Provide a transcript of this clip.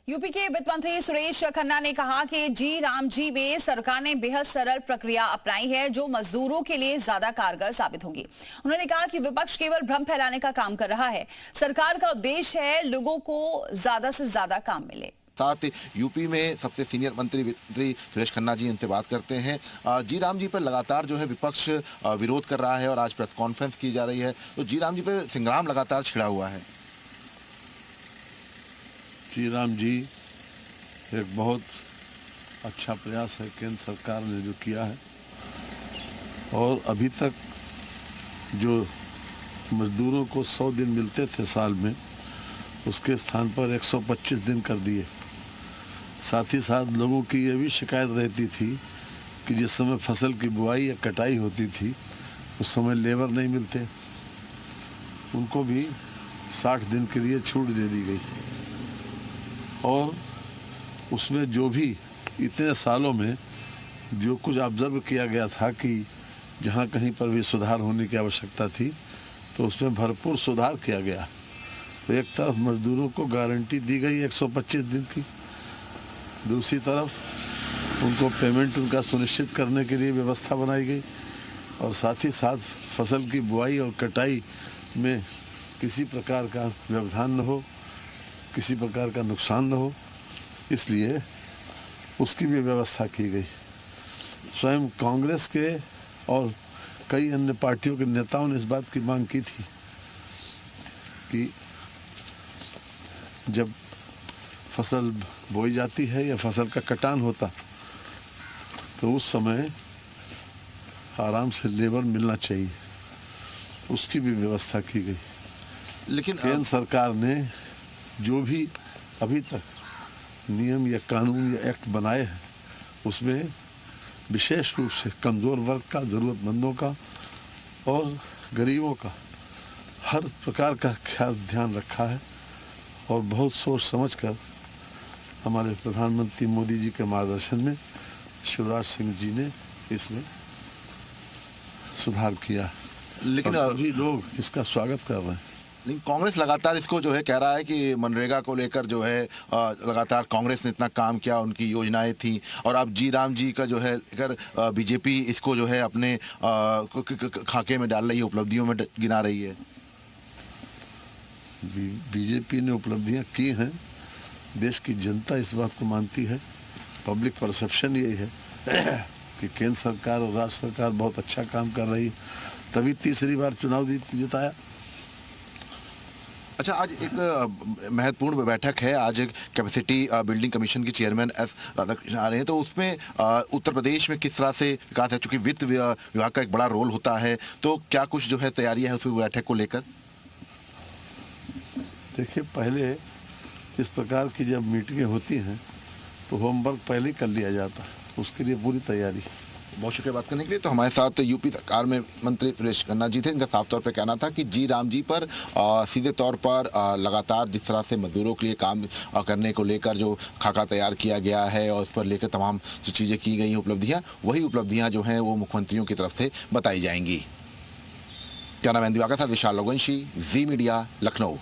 UP के वित्त मंत्री सुरेश खन्ना ने कहा कि जी राम जी में सरकार ने बेहद सरल प्रक्रिया अपनाई है जो मजदूरों के लिए ज्यादा कारगर साबित होगी। उन्होंने कहा कि विपक्ष केवल भ्रम फैलाने का काम कर रहा है। सरकार का उद्देश्य है लोगों को ज्यादा से ज्यादा काम मिले। साथ यूपी में सबसे सीनियर मंत्री सुरेश खन्ना जी इनसे बात करते हैं। जी राम जी पर लगातार जो है विपक्ष विरोध कर रहा है और आज प्रेस कॉन्फ्रेंस की जा रही है, तो जी राम जी पर संग्राम लगातार छिड़ा हुआ है। जी राम जी एक बहुत अच्छा प्रयास है केंद्र सरकार ने जो किया है, और अभी तक जो मजदूरों को 100 दिन मिलते थे साल में, उसके स्थान पर 125 दिन कर दिए। साथ ही साथ लोगों की ये भी शिकायत रहती थी कि जिस समय फसल की बुआई या कटाई होती थी उस समय लेबर नहीं मिलते, उनको भी 60 दिन के लिए छूट दे दी गई। और उसमें जो भी इतने सालों में जो कुछ ऑब्जर्व किया गया था कि जहाँ कहीं पर भी सुधार होने की आवश्यकता थी तो उसमें भरपूर सुधार किया गया। तो एक तरफ मजदूरों को गारंटी दी गई 125 दिन की, दूसरी तरफ उनको पेमेंट उनका सुनिश्चित करने के लिए व्यवस्था बनाई गई, और साथ ही साथ फसल की बुआई और कटाई में किसी प्रकार का व्यवधान न हो, किसी प्रकार का नुकसान न हो, इसलिए उसकी भी व्यवस्था की गई। स्वयं कांग्रेस के और कई अन्य पार्टियों के नेताओं ने इस बात की मांग की थी कि जब फसल बोई जाती है या फसल का कटान होता तो उस समय आराम से लेबर मिलना चाहिए, उसकी भी व्यवस्था की गई। लेकिन केंद्र सरकार ने जो भी अभी तक नियम या कानून या एक्ट बनाए हैं उसमें विशेष रूप से कमज़ोर वर्ग का, ज़रूरतमंदों का और गरीबों का हर प्रकार का ख्याल ध्यान रखा है, और बहुत सोच समझकर हमारे प्रधानमंत्री मोदी जी के मार्गदर्शन में शिवराज सिंह जी ने इसमें सुधार किया। लेकिन सभी लोग इसका स्वागत कर रहे हैं। लेकिन कांग्रेस लगातार इसको जो है कह रहा है कि मनरेगा को लेकर जो है लगातार कांग्रेस ने इतना काम किया, उनकी योजनाएं थी, और अब जी राम जी का जो है अगर बीजेपी इसको जो है अपने खाके में डाल रही है, उपलब्धियों में गिना रही है। बीजेपी ने उपलब्धियां की हैं, देश की जनता इस बात को मानती है, पब्लिक परसेप्शन यही है कि केंद्र सरकार और राज्य सरकार बहुत अच्छा काम कर रही है, तभी तीसरी बार चुनाव जिताया। अच्छा, आज एक महत्वपूर्ण बैठक है, आज एक कैपेसिटी बिल्डिंग कमीशन के चेयरमैन एस राधाकृष्णन आ रहे हैं, तो उसमें उत्तर प्रदेश में किस तरह से विकास है, चूँकि वित्त विभाग का एक बड़ा रोल होता है, तो क्या कुछ जो है तैयारी है उस बैठक को लेकर? देखिए, पहले इस प्रकार की जब मीटिंगें होती हैं तो होमवर्क पहले ही कर लिया जाता है, उसके लिए पूरी तैयारी। बहुत शुक्रिया बात करने के लिए। तो हमारे साथ यूपी सरकार में मंत्री सुरेश खन्ना जी थे, इनका साफ तौर पे कहना था कि जी राम जी पर सीधे तौर पर लगातार जिस तरह से मजदूरों के लिए काम करने को लेकर जो खाका तैयार किया गया है और उस पर लेकर तमाम जो चीज़ें की गई हैं, उपलब्धियाँ, वही उपलब्धियाँ जो हैं वो मुख्यमंत्रियों की तरफ से बताई जाएंगी। कैमरामैन दिवाकर के साथ विशाल लोगवंशी, जी मीडिया, लखनऊ।